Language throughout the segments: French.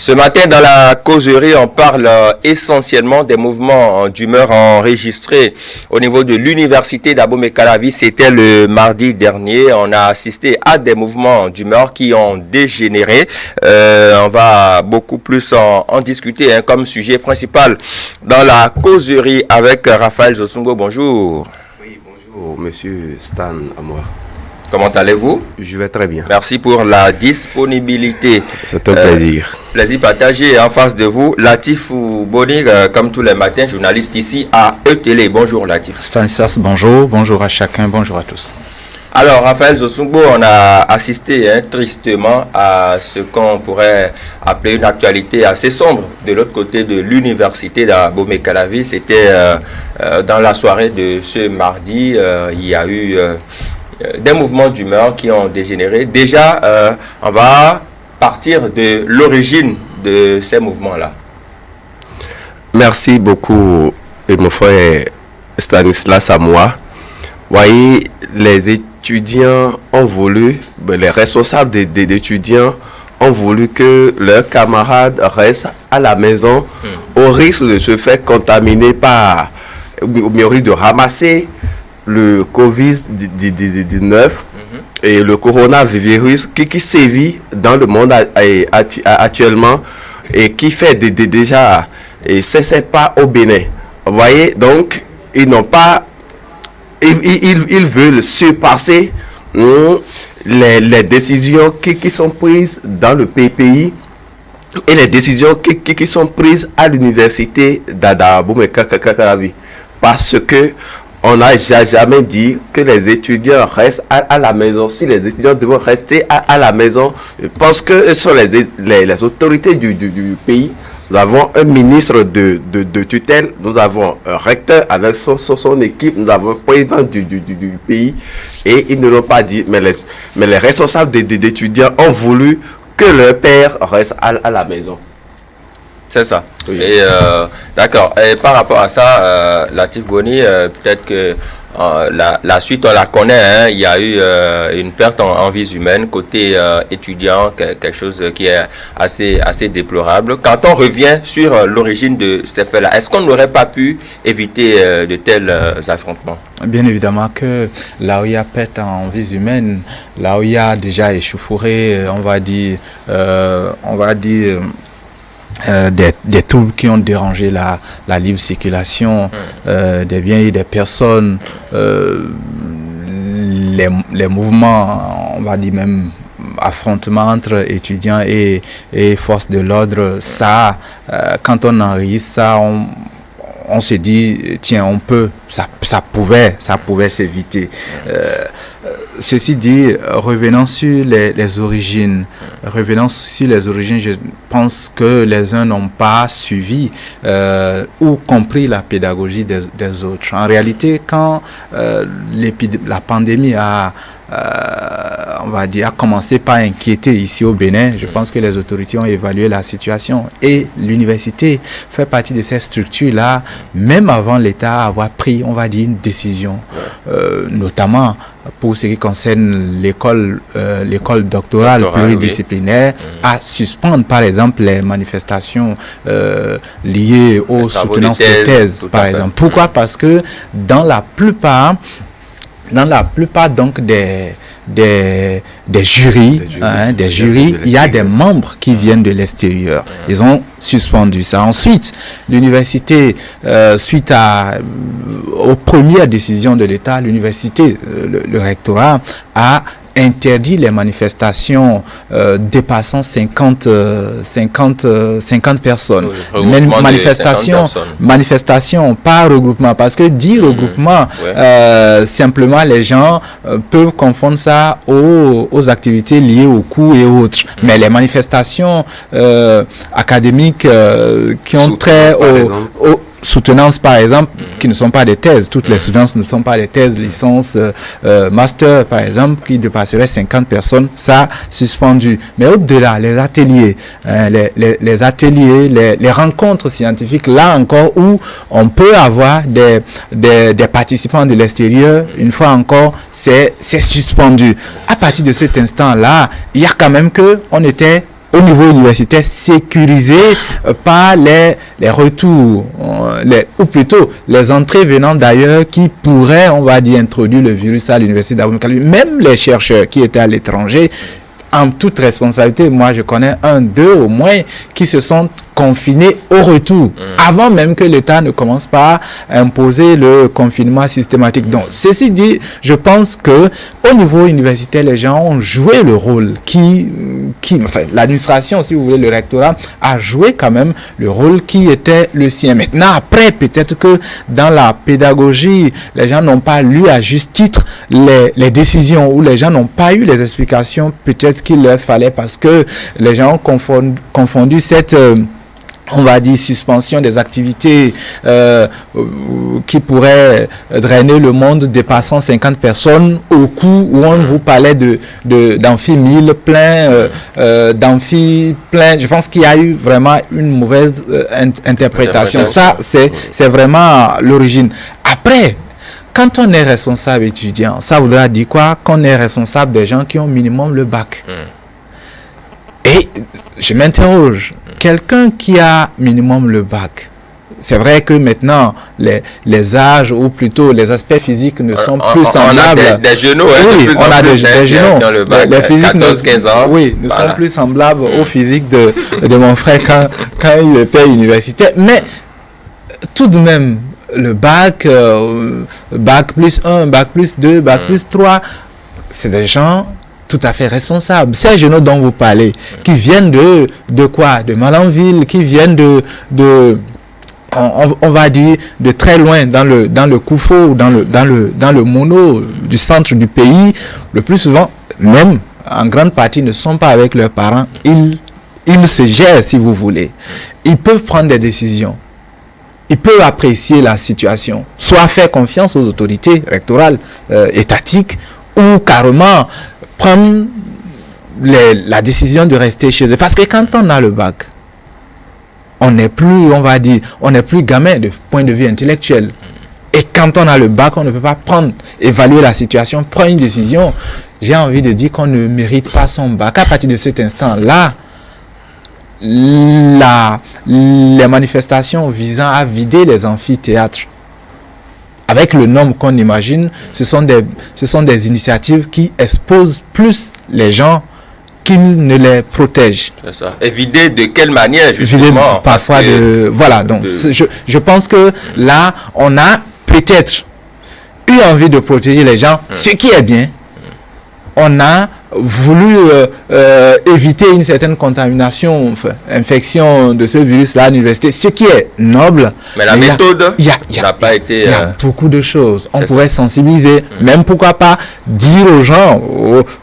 Ce matin, dans la causerie, on parle essentiellement des mouvements d'humeur enregistrés au niveau de l'université d'Abomey-Calavi. C'était le mardi dernier. On a assisté à des mouvements d'humeur qui ont dégénéré. On va beaucoup plus en discuter comme sujet principal dans la causerie avec Raphaël Zosungo. Bonjour. Oui, bonjour, monsieur Stan Amour. Comment allez-vous? Je vais très bien. Merci pour la disponibilité. C'est un plaisir. Plaisir partagé. En face de vous, Latif Boni, comme tous les matins, journaliste ici à E-Télé. Bonjour Latif. Stanislas, bonjour. Bonjour à chacun, bonjour à tous. Alors, Raphaël Zosungo, on a assisté tristement à ce qu'on pourrait appeler une actualité assez sombre de l'autre côté de l'université d'Abomey-Calavi. C'était dans la soirée de ce mardi, il y a eu des mouvements d'humeur qui ont dégénéré. Déjà, on va partir de l'origine de ces mouvements-là. Merci beaucoup, mon frère Stanislas Amour. Voyez, les étudiants ont voulu, les responsables des étudiants ont voulu que leurs camarades restent à la maison au risque de se faire contaminer par, au risque de ramasser le Covid-19 et le coronavirus qui sévit dans le monde actuellement et qui fait déjà, et c'est pas au Bénin. Vous voyez, donc, ils n'ont pas, ils veulent surpasser les décisions qui sont prises dans le pays et les décisions qui sont prises à l'université d'Abomey-Calavi. Parce que on n'a jamais dit que les étudiants restent à la maison. Si les étudiants doivent rester à la maison, je pense que ce sont les autorités du pays. Nous avons un ministre de tutelle, nous avons un recteur avec son équipe, nous avons un président du pays. Et ils ne l'ont pas dit, mais les responsables des étudiants ont voulu que leur père reste à la maison. C'est ça. Oui. Et d'accord. Et par rapport à ça, Latif Boni, peut-être que la suite, on la connaît. Il y a eu une perte en vies humaines côté étudiant, quelque chose qui est assez déplorable. Quand on revient sur l'origine de ces faits-là, est-ce qu'on n'aurait pas pu éviter de tels affrontements? Bien évidemment que là où il y a perte en vies humaines, là où il y a déjà échauffouré, on va dire des troubles qui ont dérangé la libre circulation des biens et des personnes, les mouvements, on va dire même affrontements entre étudiants et forces de l'ordre, ça, quand on enregistre ça, on se dit, tiens, ça pouvait s'éviter. Ceci dit, revenant sur les origines, je pense que les uns n'ont pas suivi ou compris la pédagogie des autres. En réalité, quand la pandémie a commencé par inquiéter ici au Bénin, je pense que les autorités ont évalué la situation et l'université fait partie de ces structures-là, même avant l'État avoir pris, on va dire, une décision, notamment pour ce qui concerne l'école doctorale pluridisciplinaire, à suspendre par exemple les manifestations liées aux soutenances de thèses, par exemple. Pourquoi? Parce que dans la plupart donc des jurys, il y a des membres qui viennent de l'extérieur. Ils ont suspendu ça. Ensuite, l'université, suite aux premières décisions de l'État, l'université, le rectorat a interdit les manifestations dépassant 50 personnes. Même manifestation par regroupement, parce que dire regroupement, simplement les gens peuvent confondre ça aux activités liées aux cours et autres. Mais les manifestations académiques qui ont trait aux soutenances, par exemple, qui ne sont pas des thèses. Toutes les soutenances ne sont pas des thèses, licences, master, par exemple, qui dépasseraient 50 personnes, ça, suspendu. Mais au-delà, les ateliers, les rencontres scientifiques, là encore, où on peut avoir des participants de l'extérieur, une fois encore, c'est suspendu. À partir de cet instant-là, il y a quand même on était au niveau universitaire sécurisé par les retours, ou plutôt les entrées venant d'ailleurs qui pourraient, on va dire, introduire le virus à l'université d'Abomey-Calavi. Même les chercheurs qui étaient à l'étranger, en toute responsabilité, moi je connais 2 au moins qui se sont confinés au retour, avant même que l'État ne commence par imposer le confinement systématique. Donc, ceci dit, je pense que au niveau universitaire, les gens ont joué le rôle enfin, l'administration, si vous voulez, le rectorat, a joué quand même le rôle qui était le sien. Maintenant, après, peut-être que dans la pédagogie, les gens n'ont pas lu à juste titre les décisions, ou les gens n'ont pas eu les explications peut-être qu'il leur fallait, parce que les gens ont confondu cette on va dire suspension des activités qui pourraient drainer le monde dépassant 50 personnes au coup où on vous parlait d'amphi 1000 plein, d'amphi plein. Je pense qu'il y a eu vraiment une mauvaise interprétation. Ça, c'est vraiment l'origine. Après, quand on est responsable étudiant, ça voudra dire quoi? Qu'on est responsable des gens qui ont minimum le bac. Et je m'interroge, quelqu'un qui a minimum le bac, c'est vrai que maintenant les âges, ou plutôt les aspects physiques ne sont plus semblables. On a des genoux, oui, on a des genoux. Les physiques 14-15 ans. Oui, ne sont plus semblables au physique de mon frère quand il était universitaire. Mais tout de même, le bac, bac plus 1, bac plus 2, bac plus 3, c'est des gens tout à fait responsables. Ces jeunes dont vous parlez, qui viennent de quoi? De Malanville, qui viennent on va dire de très loin, dans le Koufo, dans le Mono du centre du pays, le plus souvent, même en grande partie, ne sont pas avec leurs parents. Ils se gèrent, si vous voulez. Ils peuvent prendre des décisions. Ils peuvent apprécier la situation, soit faire confiance aux autorités rectorales, étatiques, ou carrément prendre la décision de rester chez eux. Parce que quand on a le bac, on n'est plus, on va dire, on n'est plus gamin de point de vue intellectuel. Et quand on a le bac, on ne peut pas évaluer la situation, prendre une décision. J'ai envie de dire qu'on ne mérite pas son bac. À partir de cet instant-là, les manifestations visant à vider les amphithéâtres, avec le nombre qu'on imagine, ce sont des initiatives qui exposent plus les gens qu'ils ne les protègent. C'est ça. Et vider de quelle manière, justement? Vider parfois voilà, donc je pense que là, on a peut-être eu envie de protéger les gens, ce qui est bien. On a voulu éviter une certaine contamination, infection de ce virus-là à l'université, ce qui est noble. Mais la méthode n'a pas été... Il y a beaucoup de choses. On pourrait sensibiliser, même pourquoi pas dire aux gens,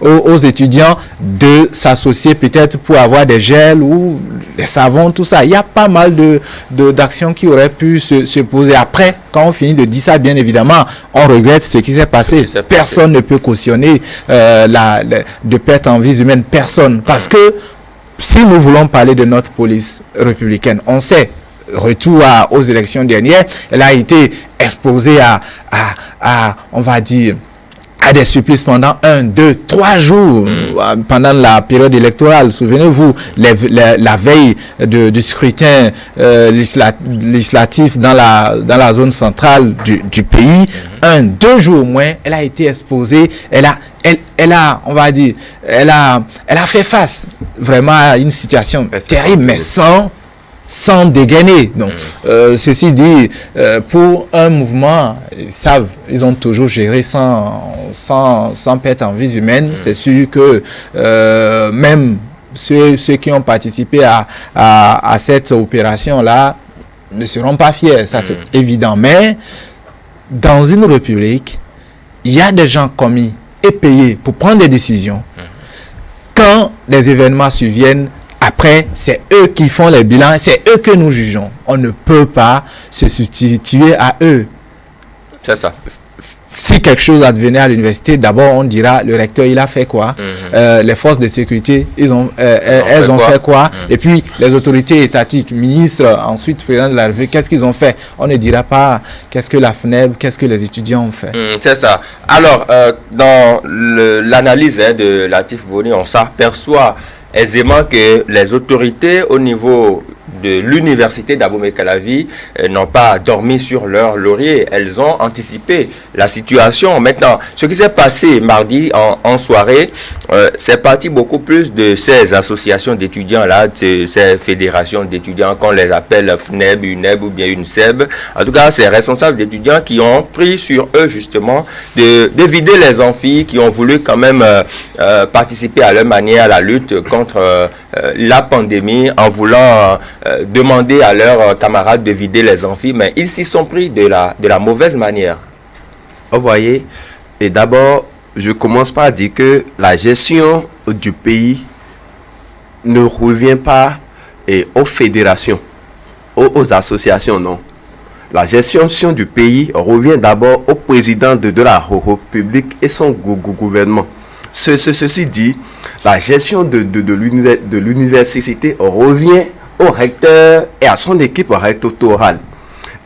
aux étudiants de s'associer peut-être pour avoir des gels ou des savons, tout ça. Il y a pas mal d'actions qui auraient pu se poser. Après, quand on finit de dire ça, bien évidemment, on regrette ce qui s'est passé. Personne ne peut cautionner de perte en vie humaine, personne. Parce que si nous voulons parler de notre police républicaine, on sait, retour aux élections dernières, elle a été exposée à on va dire, à des supplices pendant 1, 2, 3 jours pendant la période électorale. Souvenez-vous, la veille du scrutin législatif dans la zone centrale du pays, 1, 2 jours au moins, elle a été exposée. Elle a, on va dire, elle a fait face vraiment à une situation terrible, mais sans dégainer. Donc, ceci dit, pour un mouvement, ils ont toujours géré sans perte en vie humaine. C'est sûr que même ceux qui ont participé à cette opération-là ne seront pas fiers, ça c'est évident. Mais dans une république, il y a des gens commis et payés pour prendre des décisions. Quand les événements surviennent, après, c'est eux qui font les bilans, c'est eux que nous jugeons. On ne peut pas se substituer à eux. C'est ça. Si quelque chose advenait à l'université, d'abord on dira le recteur il a fait quoi, les forces de sécurité elles ont fait quoi, et puis les autorités étatiques, ministres, ensuite président de la République, qu'est-ce qu'ils ont fait? On ne dira pas qu'est-ce que la FNEB, qu'est-ce que les étudiants ont fait. C'est ça. Alors dans l'analyse de Latif Boni, on s'aperçoit aisément que les autorités au niveau de l'université d'Abomey-Calavi n'ont pas dormi sur leur laurier. Elles ont anticipé la situation. Maintenant, ce qui s'est passé mardi en soirée, c'est parti beaucoup plus de ces associations d'étudiants-là, de ces fédérations d'étudiants qu'on les appelle FNEB, UNEB ou bien UNSEB. En tout cas, ces responsables d'étudiants qui ont pris sur eux justement de vider les amphis, qui ont voulu quand même participer à leur manière à la lutte contre la pandémie en voulant demander à leurs camarades de vider les amphis, mais ils s'y sont pris de la mauvaise manière. Vous voyez, et d'abord, je commence par dire que la gestion du pays ne revient pas aux fédérations, aux associations, non. La gestion du pays revient d'abord au président de la République et son gouvernement. Ceci dit, la gestion de l'université revient au recteur et à son équipe rectorale.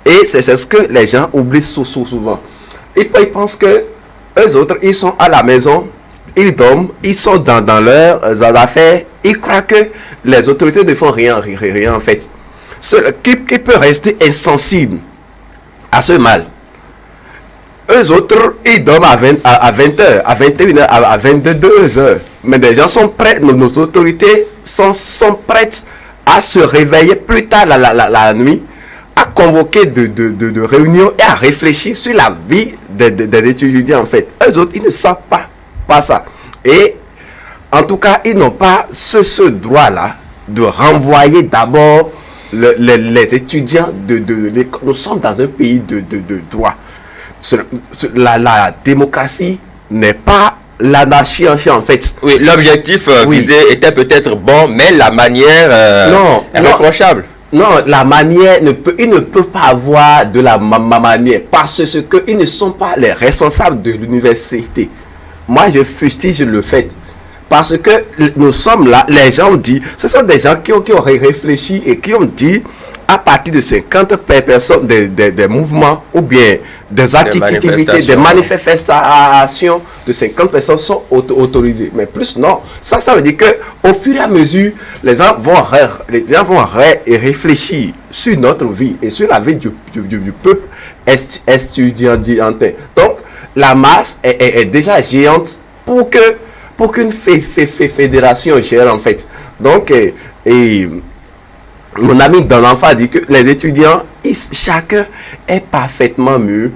Et c'est ce que les gens oublient souvent. Ils pensent que eux autres, ils sont à la maison, ils dorment, ils sont dans leurs affaires. Ils croient que les autorités ne font rien en fait. Qui peut rester insensible à ce mal? Eux autres, ils dorment à 20h, à 21h, à 22h. Mais les gens sont prêts, nos autorités sont prêtes à se réveiller plus tard la nuit, à convoquer de réunions et à réfléchir sur la vie des étudiants en fait. Eux autres, ils ne savent pas ça. Et en tout cas, ils n'ont pas ce droit-là de renvoyer d'abord les étudiants de l'école. Nous sommes dans un pays de droit. La démocratie n'est pas l'anarchie en fait. Oui, l'objectif visé était peut-être bon, mais la manière est reprochable. Non, la manière, il ne peut pas avoir de la manière parce qu'ils ne sont pas les responsables de l'université. Moi, je fustige le fait. Parce que nous sommes là, les gens ont dit, ce sont des gens qui ont réfléchi et qui ont dit, à partir de 50 personnes, des mouvements ou bien des activités, des manifestations de 50 personnes sont autorisées. Mais plus non. Ça veut dire que au fur et à mesure, les gens vont réfléchir sur notre vie et sur la vie du peuple estudiantin. Donc, la masse est déjà géante pour qu'une fédération gère en fait. Donc, mon ami dans l'enfant dit que les étudiants, chacun est parfaitement mûr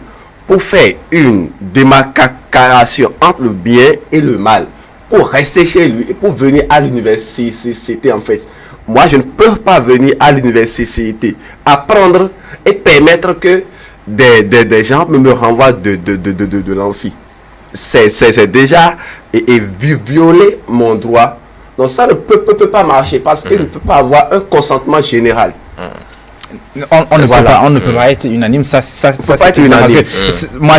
pour faire une démarcation entre le bien et le mal, pour rester chez lui et pour venir à l'université en fait. Moi, je ne peux pas venir à l'université apprendre et permettre que des gens me renvoient de l'amphi. C'est déjà violer mon droit. Donc ça ne peut pas marcher parce qu'il ne peut pas avoir un consentement général. On ne peut pas être unanime. Ça c'est unanime. Moi,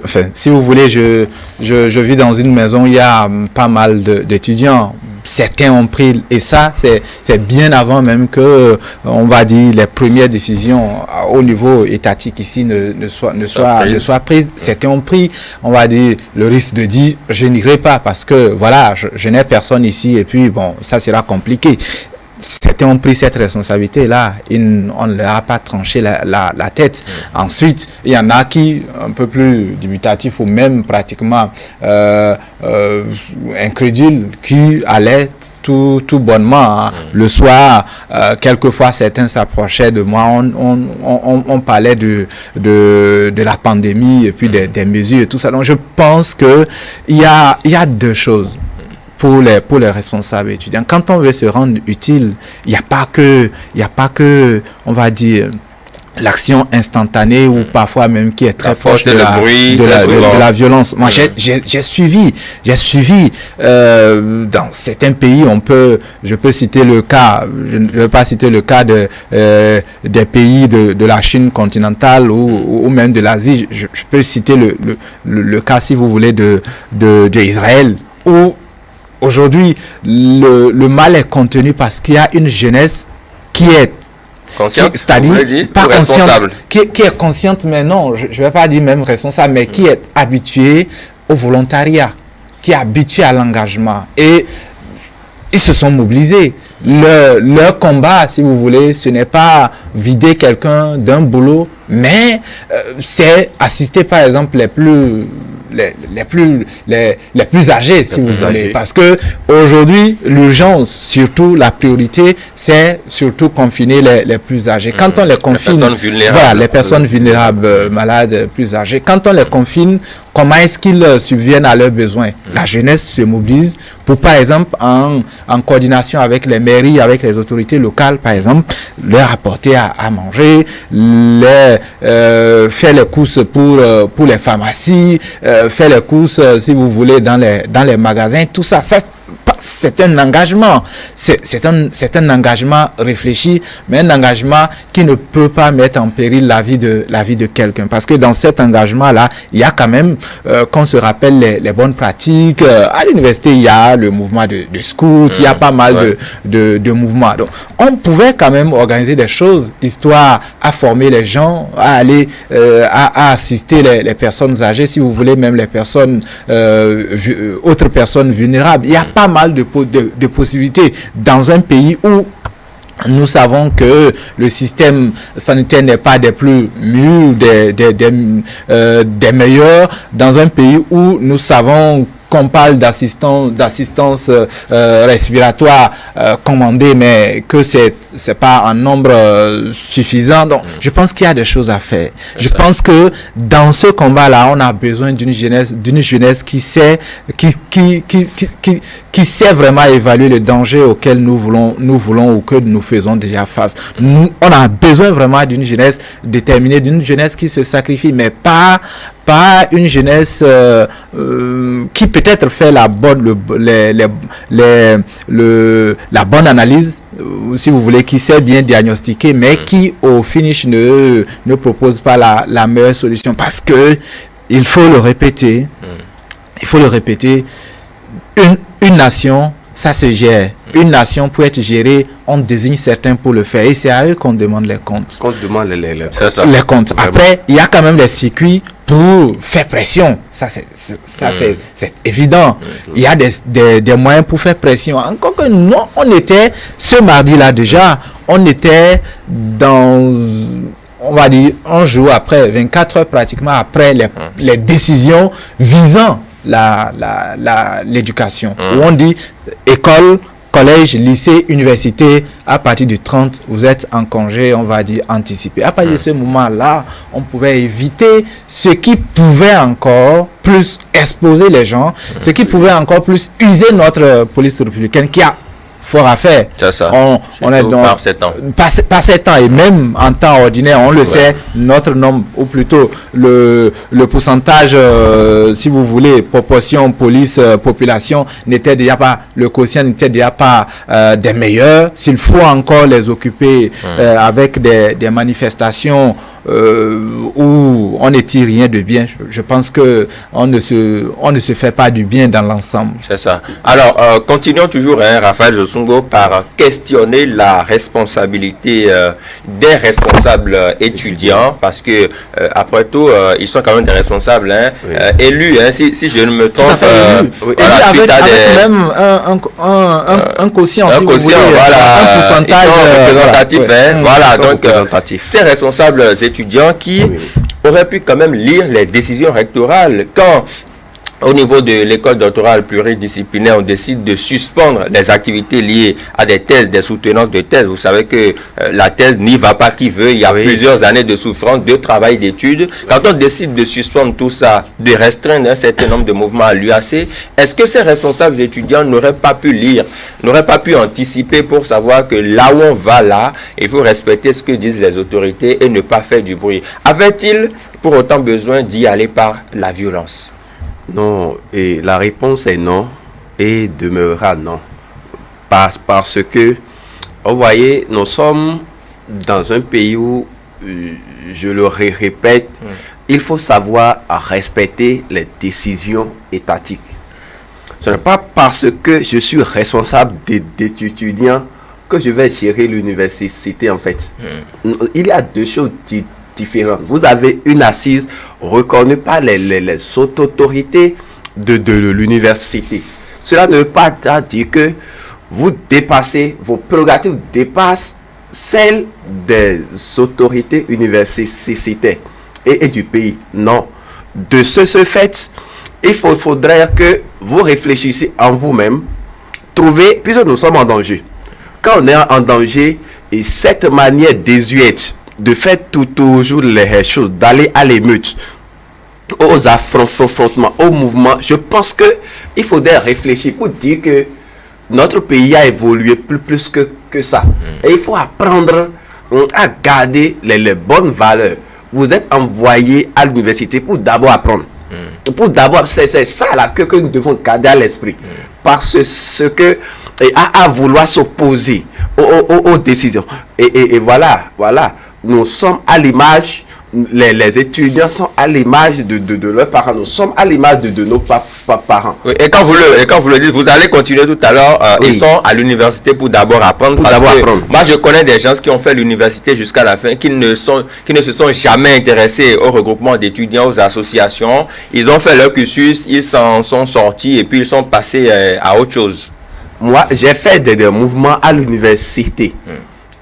enfin, si vous voulez, je vis dans une maison, il y a pas mal d'étudiants. Certains ont pris, et ça, c'est bien avant même que, on va dire, les premières décisions au niveau étatique ici ne soient prises. Certains ont pris, on va dire, le risque de dire, je n'irai pas parce que, voilà, je n'ai personne ici et puis, bon, ça sera compliqué. Certains ont pris cette responsabilité-là, on ne leur a pas tranché la tête. Ensuite, il y en a qui, un peu plus dubitatifs ou même pratiquement incrédules, qui allaient tout bonnement. Le soir, quelquefois, certains s'approchaient de moi, on parlait de la pandémie et puis des mesures et tout ça. Donc, je pense qu'il y a deux choses. Pour les responsables étudiants, quand on veut se rendre utile, il n'y a pas que, on va dire, l'action instantanée ou parfois même qui est très proche de la violence. Moi, j'ai suivi dans certains pays, je peux citer le cas, je ne vais pas citer le cas des pays de la Chine continentale ou même de l'Asie. Je peux citer le cas, si vous voulez, de Israël, où aujourd'hui, le mal est contenu parce qu'il y a une jeunesse qui est consciente, c'est-à-dire pas consciente, qui est consciente, mais non, je ne vais pas dire même responsable, mais qui est habituée au volontariat, qui est habituée à l'engagement. Et ils se sont mobilisés. Leur combat, si vous voulez, ce n'est pas vider quelqu'un d'un boulot, mais c'est assister, par exemple, les plus âgés, si vous voulez. Parce que aujourd'hui, l'urgence, surtout la priorité, c'est surtout confiner les plus âgés. Quand on les confine, les personnes vulnérables, malades, plus âgées, quand on les confine, comment est-ce qu'ils subviennent à leurs besoins? La jeunesse se mobilise pour, par exemple, en coordination avec les mairies, avec les autorités locales, par exemple, leur apporter à manger, faire les courses pour les pharmacies, faire les courses, si vous voulez, dans les magasins, tout ça. C'est un engagement, c'est un engagement réfléchi, mais un engagement qui ne peut pas mettre en péril la vie de quelqu'un. Parce que dans cet engagement-là, il y a quand même, qu'on se rappelle les bonnes pratiques. À l'université, il y a le mouvement de scouts, il y a pas mal de mouvements. Donc, on pouvait quand même organiser des choses, histoire à former les gens, à aller, à assister les personnes âgées, si vous voulez, même les personnes, autres personnes vulnérables. Il y a pas mal de possibilités dans un pays où nous savons que le système sanitaire n'est pas des plus mûrs, des meilleurs, dans un pays où nous savons qu'on parle d'assistance respiratoire commandée, mais que c'est pas un nombre suffisant. Donc, je pense qu'il y a des choses à faire. Je pense que dans ce combat-là, on a besoin d'une jeunesse qui sait vraiment évaluer le danger auquel nous voulons ou que nous faisons déjà face. On a besoin vraiment d'une jeunesse déterminée, d'une jeunesse qui se sacrifie, mais pas une jeunesse qui peut-être fait la bonne analyse, si vous voulez, qui sait bien diagnostiquer, mais qui au finish ne propose pas la meilleure solution. Parce que il faut le répéter, une nation, ça se gère. Une nation, pour être gérée, on désigne certains pour le faire. Et c'est à eux qu'on demande les comptes. Qu'on demande les comptes. Après, il y a quand même des circuits pour faire pression. Ça, c'est évident. Il y a des moyens pour faire pression. Encore que non, on était, ce mardi-là déjà, on était dans, on va dire, un jour après, 24 heures pratiquement après les décisions visant l'éducation. Où on dit école, collège, lycée, université, à partir du 30, vous êtes en congé, on va dire anticipé. À partir de ce moment-là, on pouvait éviter ce qui pouvait encore plus exposer les gens, ce qui pouvait encore plus user notre police républicaine qui a fort à faire. C'est ça. On est donc, par 7 ans et même en temps ordinaire, on le sait, notre nombre, ou plutôt le pourcentage, si vous voulez, proportion police-population n'était déjà pas, le quotient n'était déjà pas des meilleurs. S'il faut encore les occuper avec des manifestations où on ne tire rien de bien, je pense que on ne se fait pas du bien dans l'ensemble. C'est ça. Alors, continuons toujours, Raphaël Josungo, par questionner la responsabilité des responsables étudiants, parce que après tout, ils sont quand même des responsables élus, si je ne me trompe. Avec même un quotient, si vous voulez, un pourcentage représentatif. Voilà, donc ces responsables étudiants qui auraient pu quand même lire les décisions rectorales quand au niveau de l'école doctorale pluridisciplinaire, on décide de suspendre les activités liées à des thèses, des soutenances de thèses. Vous savez que la thèse n'y va pas qui veut. Il y a plusieurs années de souffrance, de travail, d'études. Quand on décide de suspendre tout ça, de restreindre un certain nombre de mouvements à l'UAC, est-ce que ces responsables étudiants n'auraient pas pu lire, n'auraient pas pu anticiper pour savoir que là où on va là, il faut respecter ce que disent les autorités et ne pas faire du bruit? Avait-il pour autant besoin d'y aller par la violence? Non, et la réponse est non, et demeurera non. Parce que, vous voyez, nous sommes dans un pays où, je le répète, il faut savoir respecter les décisions étatiques. Ce n'est pas parce que je suis responsable d'étudiants que je vais gérer l'université, en fait. Il y a deux choses différentes. Vous avez une assise reconnue par les autorités de l'université. Cela ne veut pas dire que vous dépassez, vos prérogatives dépassent celles des autorités universitaires et du pays. Non. De ce fait, il faudrait que vous réfléchissiez en vous-même, trouver, puisque nous sommes en danger. Quand on est en danger, et cette manière désuète de faire toujours les choses, d'aller à l'émeute, aux affrontements, aux mouvements, je pense que il faudrait réfléchir pour dire que notre pays a évolué plus que ça. Et il faut apprendre à garder les bonnes valeurs. Vous êtes envoyé à l'université pour d'abord apprendre. Pour d'abord, c'est ça là que nous devons garder à l'esprit. Parce que à vouloir s'opposer aux décisions. Et voilà, nous sommes à l'image, les étudiants sont à l'image de leurs parents, nous sommes à l'image de nos parents. Oui, et quand vous le dites, vous allez continuer tout à l'heure, oui. Ils sont à l'université pour d'abord apprendre. Moi, je connais des gens qui ont fait l'université jusqu'à la fin, qui ne se sont jamais intéressés au regroupement d'étudiants, aux associations. Ils ont fait leur cursus, ils s'en sont sortis et puis ils sont passés à autre chose. Moi, j'ai fait des mouvements à l'université.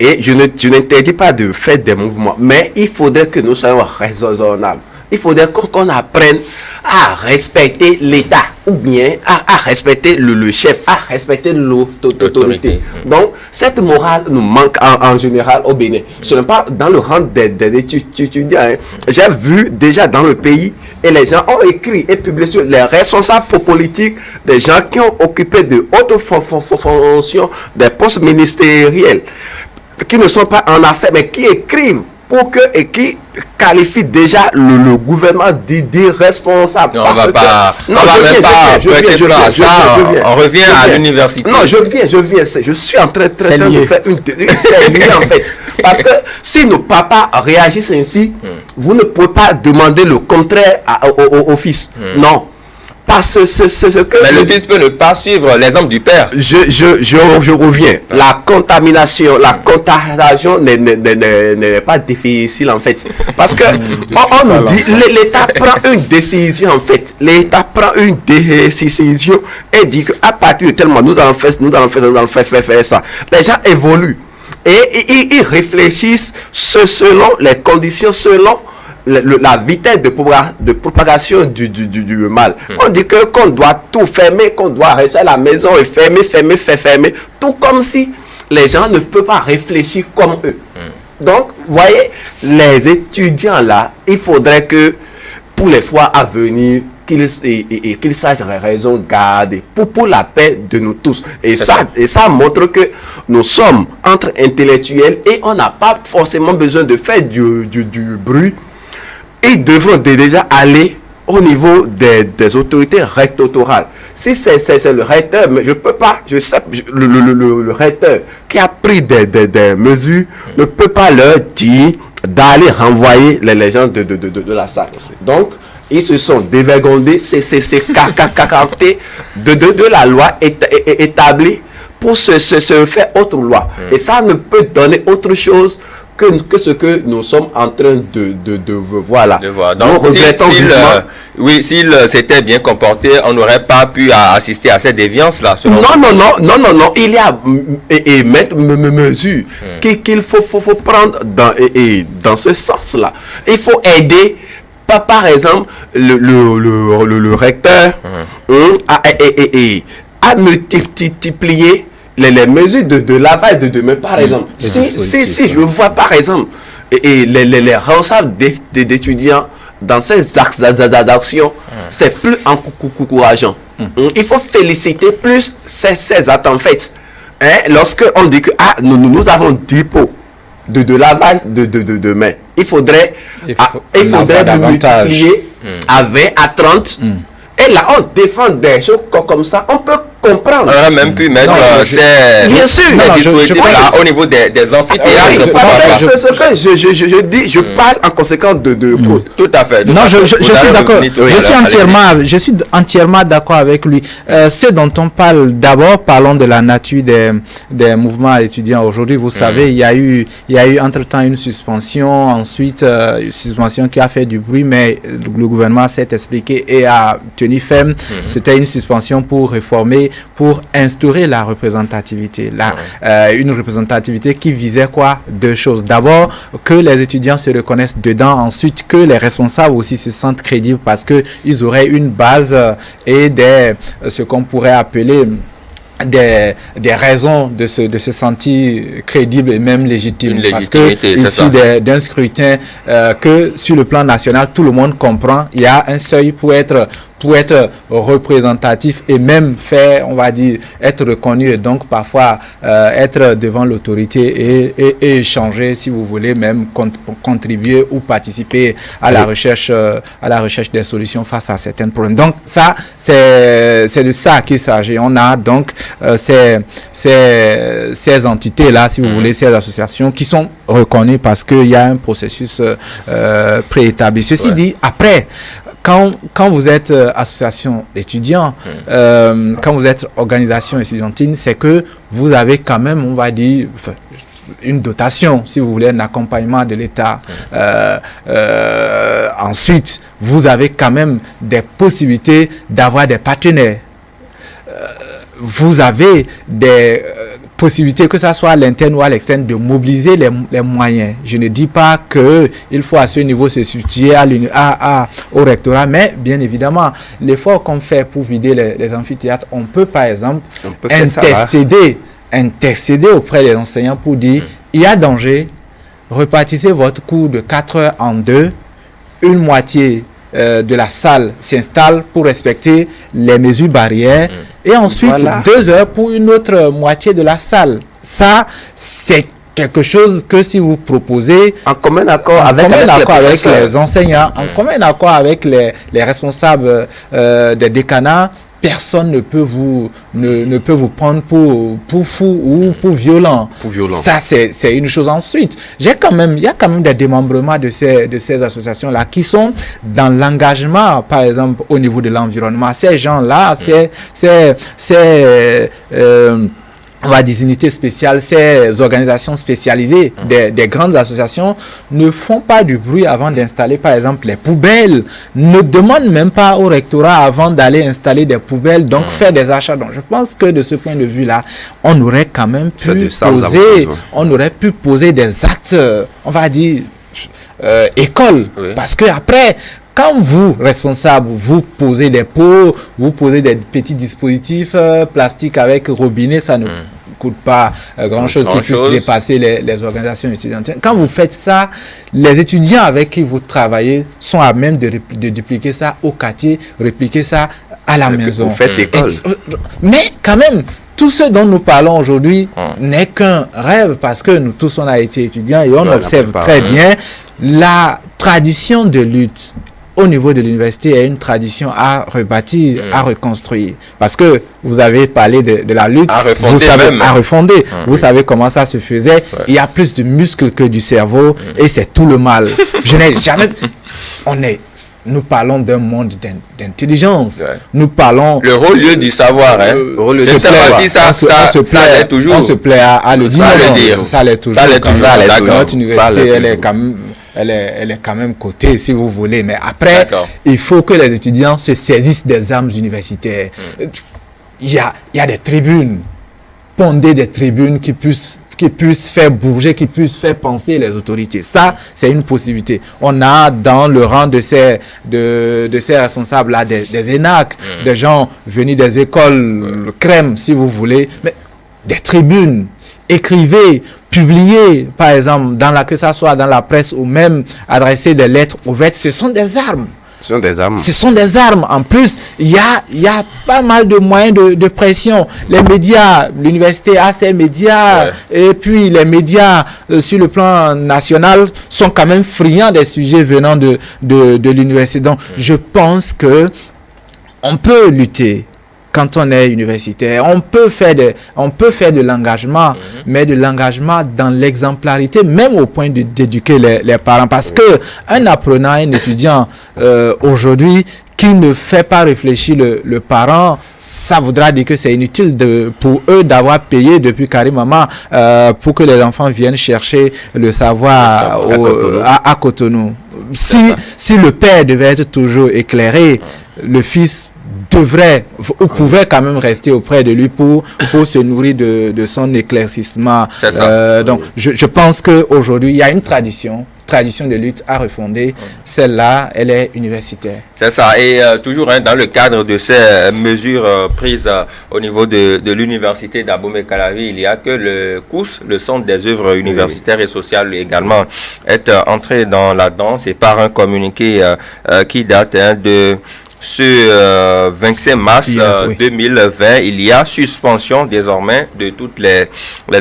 Et je n'interdis pas de faire des mouvements. Mais il faudrait que nous soyons raisonnables. Il faudrait qu'on apprenne à respecter l'État. Ou bien à respecter le chef, à respecter l'autorité. Donc, cette morale nous manque en général au Bénin. Ce n'est pas dans le rang des étudiants. Hein. J'ai vu déjà dans le pays, et les gens ont écrit et publié sur les responsables politiques, des gens qui ont occupé de hautes fonctions, des postes ministériels, qui ne sont pas en affaires, mais qui écrivent pour que et qui qualifient déjà le gouvernement d'irresponsable. On revient à l'université. Non, je viens. Je suis en train de faire une série en fait. Parce que si nos papas réagissent ainsi, vous ne pouvez pas demander le contraire au fils. Non. Parce que mais le fils peut ne pas suivre l'exemple du père. Je reviens. La contamination, la contagion n'est pas difficile en fait. Parce que on nous dit, l'État prend une décision en fait. L'État prend une décision et dit qu'à partir de tellement nous allons faire ça. Les gens évoluent. Et ils réfléchissent selon les conditions, selon la vitesse de propagation du mal. On dit qu'on doit tout fermer, qu'on doit rester à la maison et fermer, tout comme si les gens ne peuvent pas réfléchir comme eux. Donc, vous voyez, les étudiants là, il faudrait que pour les fois à venir, qu'ils sachent raison garder pour la paix de nous tous. Et ça montre que nous sommes entre intellectuels et on n'a pas forcément besoin de faire du bruit. Ils devront déjà aller au niveau des autorités rectorales. Si c'est le recteur, mais je peux pas, je sais, le recteur qui a pris des mesures ne peut pas leur dire d'aller renvoyer les gens de la salle. Donc, ils se sont dévergondés, c'est caractère de la loi établie pour se faire autre loi. Et ça ne peut donner autre chose que ce que nous sommes en train de voir là. Donc, s'il s'était bien comporté, on n'aurait pas pu assister à cette déviance là. Non. Il y a mesures qu'il faut prendre dans ce sens là. Il faut aider. Par exemple, le recteur à multiplier les mesures de lavage de demain, par exemple. Si je vois, par exemple, les responsables d'étudiants dans ces actions, c'est plus encourageant. Il faut féliciter plus ces actes en fait. Lorsque on dit que nous avons 10 pots de lavage de main, il faudrait multiplier à 20, à 30. Et là, on défend des choses comme ça. On peut comprendre. On aurait même pu mettre bien sûr, au niveau des amphithéâtres. C'est ce que je dis. Je parle en conséquence de tout à fait. Non, je suis d'accord. Je suis entièrement d'accord avec lui. Ce dont on parle d'abord, parlons de la nature des mouvements étudiants aujourd'hui. Vous savez, il y a eu entre-temps une suspension, ensuite une suspension qui a fait du bruit, mais le gouvernement s'est expliqué et a tenu ferme. C'était une suspension pour réformer travaillé pour instaurer la représentativité. Une représentativité qui visait quoi? Deux choses. D'abord, que les étudiants se reconnaissent dedans. Ensuite, que les responsables aussi se sentent crédibles parce qu'ils auraient une base et ce qu'on pourrait appeler des raisons de se sentir crédible et même légitime. Parce que issu d'un scrutin que sur le plan national, tout le monde comprend, il y a un seuil pour être représentatif et même on va dire, être reconnu et donc parfois être devant l'autorité et échanger, si vous voulez, même contribuer ou participer à la recherche des solutions face à certains problèmes. Donc ça, c'est de ça qu'il s'agit. On a donc ces entités-là, si vous voulez, ces associations qui sont reconnues parce qu'il y a un processus préétabli. Ceci dit, après, quand vous êtes association d'étudiants, quand vous êtes organisation estudiantine, c'est que vous avez quand même, on va dire, une dotation, si vous voulez, un accompagnement de l'État. Ensuite, vous avez quand même des possibilités d'avoir des partenaires. Vous avez des possibilité, que ce soit à l'interne ou à l'externe, de mobiliser les moyens. Je ne dis pas qu'il faut à ce niveau se situer au rectorat, mais bien évidemment, l'effort qu'on fait pour vider les amphithéâtres, on peut par exemple intercéder auprès des enseignants pour dire il y a danger, repartissez votre cours de 4 heures en 2, une moitié de la salle s'installe pour respecter les mesures barrières et ensuite 2 heures pour une autre moitié de la salle. Ça, c'est quelque chose que si vous proposez en commun accord avec les enseignants, en commun accord avec les responsables des décanats, personne ne peut vous prendre pour fou ou pour violent. Ça, c'est une chose. Ensuite, il y a quand même des démembrements de ces associations-là qui sont dans l'engagement, par exemple, au niveau de l'environnement. Ces gens-là, on va dire, des unités spéciales, ces organisations spécialisées des grandes associations ne font pas du bruit avant d'installer, par exemple, les poubelles, ne demandent même pas au rectorat avant d'aller installer des poubelles, donc faire des achats. Donc, je pense que de ce point de vue-là, on aurait quand même pu poser des actes, on va dire, école. Oui. Parce que après, quand vous, responsables, vous posez des pots, vous posez des petits dispositifs plastiques avec robinet, ça ne coûte pas grand-chose qui puisse dépasser les organisations étudiantes. Quand vous faites ça, les étudiants avec qui vous travaillez sont à même de dupliquer ça au quartier, répliquer ça à la maison. Vous faites école. Mais quand même, tout ce dont nous parlons aujourd'hui n'est qu'un rêve parce que nous tous, on a été étudiants et on observe très bien la tradition de lutte au niveau de l'université est une tradition à rebâtir, à reconstruire. Parce que vous avez parlé de la lutte, à refonder. Vous savez comment ça se faisait. Ouais. Il y a plus de muscles que du cerveau et c'est tout le mal. Je n'ai jamais... Nous parlons d'un monde d'intelligence. Ouais. Nous parlons... Le haut lieu du savoir. On se plaît à le dire. Ça l'est toujours. Notre université, elle est quand même cotée, si vous voulez. Mais après, il faut que les étudiants se saisissent des armes universitaires. Il y a des tribunes, ponder des tribunes qui puissent faire bouger, qui puissent faire penser les autorités. Ça, c'est une possibilité. On a dans le rang de ces responsables-là des ENAC, des gens venus des écoles crème, si vous voulez, mais des tribunes. Écrivez, publiez, par exemple, que ça soit dans la presse ou même adresser des lettres ouvertes, ce sont des armes. Ce sont des armes. En plus, il y a pas mal de moyens de pression. Les médias, l'université a ses médias, et puis les médias sur le plan national sont quand même friands des sujets venant de l'université. Donc, je pense que on peut lutter. Quand on est universitaire, on peut faire de l'engagement, mais de l'engagement dans l'exemplarité, même au point d'éduquer les parents. Parce que un apprenant, un étudiant aujourd'hui qui ne fait pas réfléchir le parent, ça voudra dire que c'est inutile pour eux d'avoir payé depuis Karimama pour que les enfants viennent chercher le savoir à Cotonou. Si le père devait être toujours éclairé, le fils devrait ou pouvait quand même rester auprès de lui pour se nourrir de son éclaircissement. C'est ça. Donc, je pense qu'aujourd'hui, il y a une tradition de lutte à refonder. Celle-là, elle est universitaire. C'est ça. Et toujours dans le cadre de ces mesures prises au niveau de l'université d'Abomey-Calavi, il y a que le COUS, le Centre des œuvres universitaires et sociales également, est entré dans la danse et par un communiqué qui date de ce 25 mars 2020, il y a suspension désormais de toutes les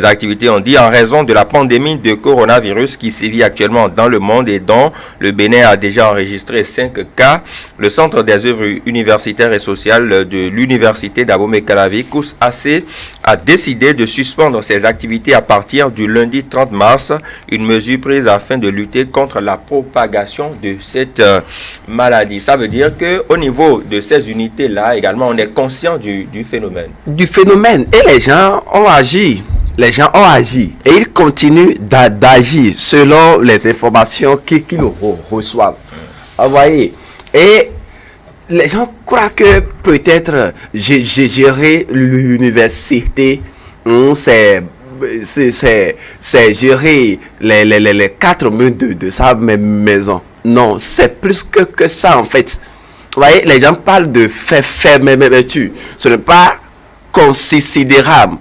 activités. On dit en raison de la pandémie de coronavirus qui sévit actuellement dans le monde et dont le Bénin a déjà enregistré 5 cas. Le Centre des œuvres universitaires et sociales de l'université d'Abomey-Calavi, COUS-AC, a décidé de suspendre ses activités à partir du lundi 30 mars, une mesure prise afin de lutter contre la propagation de cette maladie. Ça veut dire que au niveau de ces unités-là, également, on est conscient du phénomène. Du phénomène. Et les gens ont agi. Les gens ont agi. Et ils continuent d'agir selon les informations qu'ils reçoivent. Vous voyez. Et les gens croient que peut-être j'ai géré l'université, c'est gérer les 4 murs de sa maison. Non, c'est plus que ça en fait. Vous voyez, les gens parlent de fermeture. Ce n'est pas considérable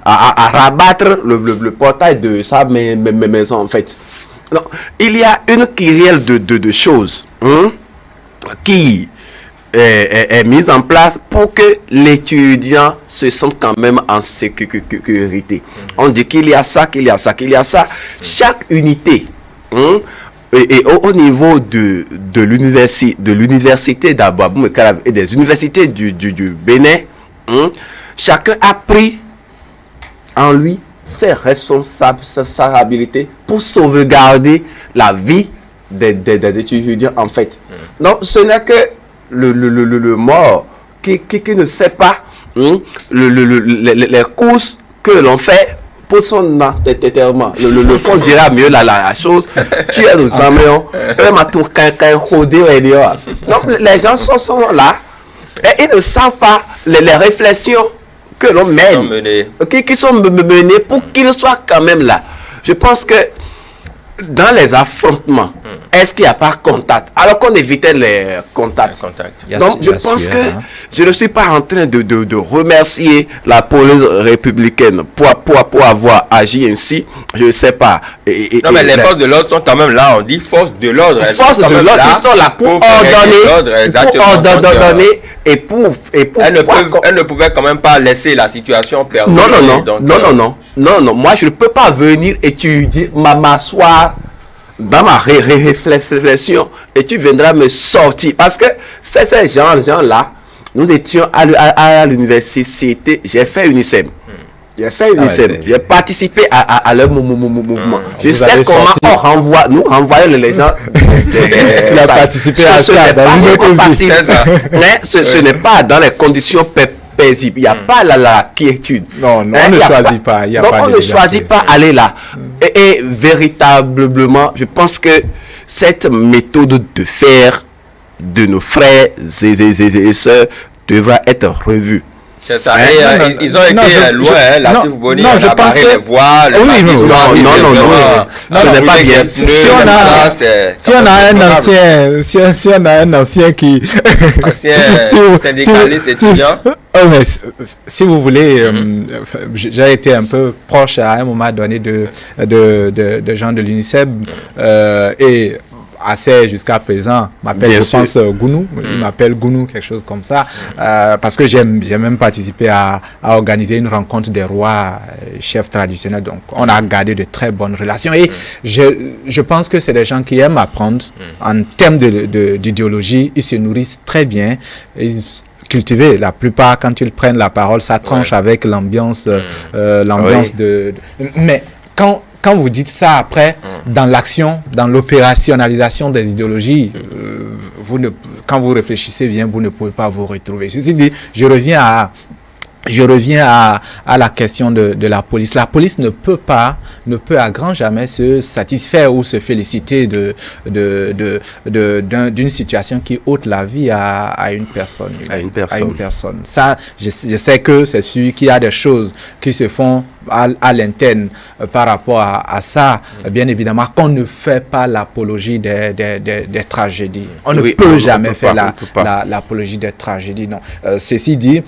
à rabattre le portail de sa maison en fait. Non, il y a une kyrielle de choses qui est mise en place pour que l'étudiant se sente quand même en sécurité. On dit qu'il y a ça, qu'il y a ça, qu'il y a ça. Chaque unité et au niveau de l'université d'Abomey-Calavi et des universités du Bénin, chacun a pris en lui ses responsabilités pour sauvegarder la vie des étudiants en fait. Donc ce n'est que le mort qui ne sait pas les courses que l'on fait pour son enterrement. Le fond dira mieux la chose. Tu es nous emmènons. Donc les gens sont là et ils ne savent pas les réflexions que l'on mène, qui sont menées pour qu'ils soient quand même là. Je pense que dans les affrontements, est-ce qu'il n'y a pas contact? Alors qu'on évitait les contacts. Donc je pense que je ne suis pas en train de remercier la police républicaine pour avoir agi ainsi. Je ne sais pas. Non mais les forces de l'ordre sont quand même là. On dit forces de l'ordre. Ils sont là pour ordonner et pour elles ne pouvaient quand même pas laisser la situation perdre. Non. Moi, je ne peux pas venir étudier, m'asseoir dans ma réflexion et tu viendras me sortir. Parce que c'est ces gens-là, nous étions à l'université, j'ai fait UNICEM. J'ai participé à leur mouvement. Je sais comment nous renvoyons les gens. Il a participé à ça. Mais ce n'est pas dans les conditions paisibles. Il n'y a pas la quiétude. Non, on ne choisit pas. On ne choisit pas aller là. Et véritablement, je pense que cette méthode de faire de nos frères et sœurs devra être revue. C'est ça. Ils ont été loin, Latif Boni, on a barré les voies, le ce n'est pas bien. Si on a un ancien qui... Ancien syndicaliste étudiant. Mais si vous voulez, j'ai été un peu proche à un moment donné de gens de l'UNICEM et assez jusqu'à présent m'appelle, je pense, Gounou. Il m'appelle Gounou, quelque chose comme ça, parce que j'ai même participé à organiser une rencontre des rois chefs traditionnels. Donc on a gardé de très bonnes relations et je pense que c'est des gens qui aiment apprendre. En termes d'idéologie, ils se nourrissent très bien. Cultiver. La plupart, quand ils prennent la parole, ça tranche avec l'ambiance Mais quand vous dites ça après, dans l'action, dans l'opérationnalisation des idéologies, quand vous réfléchissez bien, vous ne pouvez pas vous retrouver. Ceci dit, je reviens je reviens à la question de la police. La police ne peut à grand jamais se satisfaire ou se féliciter d'une situation qui ôte la vie à une personne. À une personne. Ça, je sais que c'est sûr qu'il y a des choses qui se font à l'interne par rapport à ça. Bien évidemment, qu'on ne fait pas l'apologie des tragédies. On ne peut jamais faire l'apologie des tragédies. Non. Ceci dit,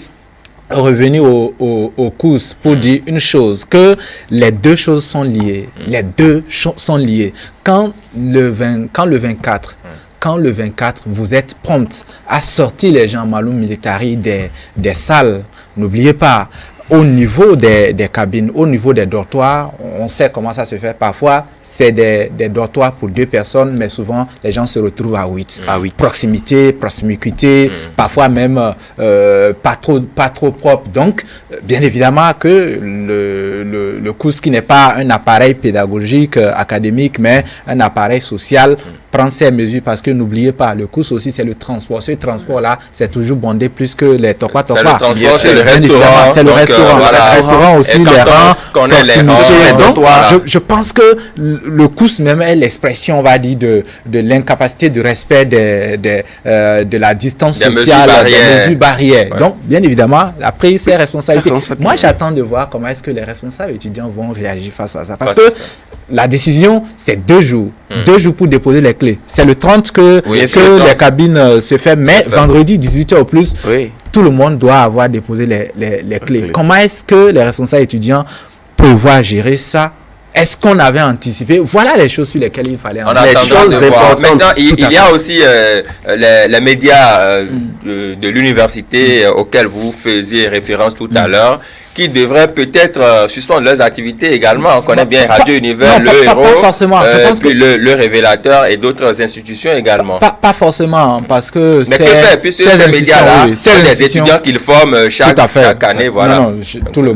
revenir au courses pour dire une chose, que les deux choses sont liées. Les deux sont liées. Quand le 24, vous êtes prompt à sortir les gens Maloum Militari des salles, n'oubliez pas, au niveau des cabines, au niveau des dortoirs, on sait comment ça se fait. Parfois, c'est des dortoirs pour 2 personnes, mais souvent, les gens se retrouvent à 8. Proximité, parfois même pas trop propre. Donc, bien évidemment que le cours qui n'est pas un appareil pédagogique, académique, mais un appareil social, prendre ces mesures, parce que n'oubliez pas, le cours aussi, c'est le transport. Ce transport-là, c'est toujours bondé plus que les topa. C'est le transport, c'est le restaurant. C'est le restaurant. Voilà. Le restaurant aussi, les rangs, donc, je pense que le cours même est l'expression, on va dire, de l'incapacité de respect de la distance sociale, des mesures barrières. Ouais. Donc, bien évidemment, après, c'est responsabilité. Moi, j'attends de voir comment est-ce que les responsables étudiants vont réagir face à ça. Parce que la décision, c'était 2 jours. 2 jours pour déposer les clés. C'est le 30 que les cabines se font, mais vendredi, 18h au plus, tout le monde doit avoir déposé les clés. Comment est-ce que les responsables étudiants pouvoir gérer ça? Est-ce qu'on avait anticipé? Voilà les choses sur lesquelles il fallait anticiper. Maintenant, il y a aussi les médias de l'université auxquels vous faisiez référence tout à l'heure, qui devraient peut-être suspendre leurs activités également. On connaît bien Radio Univers, le Héros, le Révélateur et d'autres institutions également. Pas forcément, parce que mais que faire, puisque ces médias-là, c'est des étudiants qu'ils forment chaque année. Voilà. Non, tout le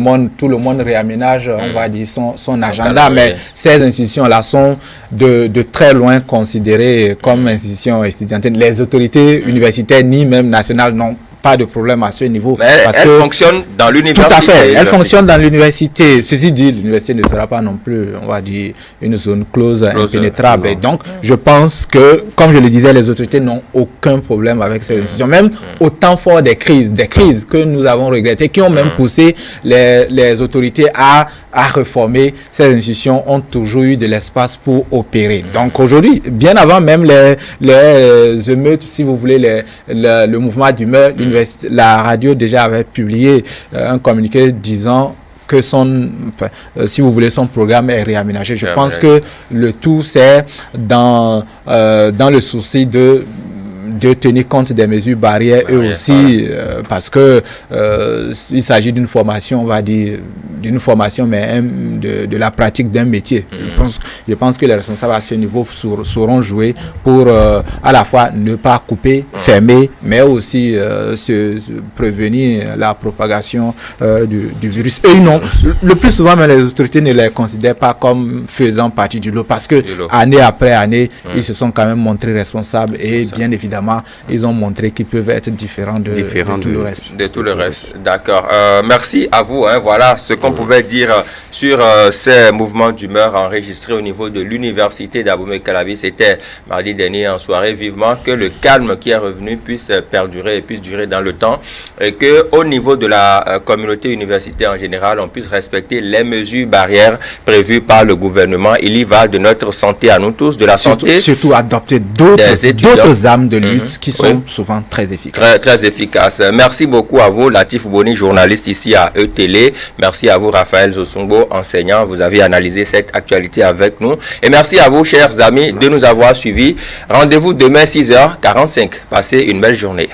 monde réaménage, on va dire, son agenda, mais ces institutions-là sont de très loin considérées comme institutions étudiantines. Les autorités universitaires, ni même nationales, non. Pas de problème à ce niveau. Mais elle fonctionne dans l'université. Tout à fait. Elle fonctionne dans l'université. Ceci dit, l'université ne sera pas non plus, on va dire, une zone close impénétrable. Et donc, je pense que, comme je le disais, les autorités n'ont aucun problème avec ces institutions. Même au temps fort des crises que nous avons regrettées, qui ont même poussé les autorités à réformer, ces institutions ont toujours eu de l'espace pour opérer. Donc aujourd'hui, bien avant même les émeutes, si vous voulez, le mouvement d'humeur, la radio déjà avait publié un communiqué disant que si vous voulez, son programme est réaménagé. Je pense que le tout, c'est dans le souci de tenir compte des mesures barrières parce que il s'agit d'une formation, on va dire, mais de la pratique d'un métier. Je pense que les responsables à ce niveau sauront jouer pour à la fois ne pas couper, fermer, mais aussi se prévenir la propagation du virus. Et non, le plus souvent, mais les autorités ne les considèrent pas comme faisant partie du lot, parce que année après année, ils se sont quand même montrés responsables et bien évidemment, ils ont montré qu'ils peuvent être différents de tout le reste. De tout le reste, d'accord. Merci à vous. Voilà ce qu'on pouvait dire sur ces mouvements d'humeur enregistrés au niveau de l'université d'Abomey-Calavi. C'était mardi dernier en soirée. Vivement que le calme qui est revenu puisse perdurer et puisse durer dans le temps, et qu'au niveau de la communauté universitaire en général, on puisse respecter les mesures barrières prévues par le gouvernement. Il y va de notre santé à nous tous, de la santé. Surtout adopter d'autres armes de lutte qui sont souvent très efficaces. Très efficaces. Merci beaucoup à vous, Latif Boni, journaliste ici à E-Télé. Merci à vous, Raphaël Zosungbo, enseignant. Vous avez analysé cette actualité avec nous. Et merci à vous, chers amis, de nous avoir suivis. Rendez-vous demain 6h45. Passez une belle journée.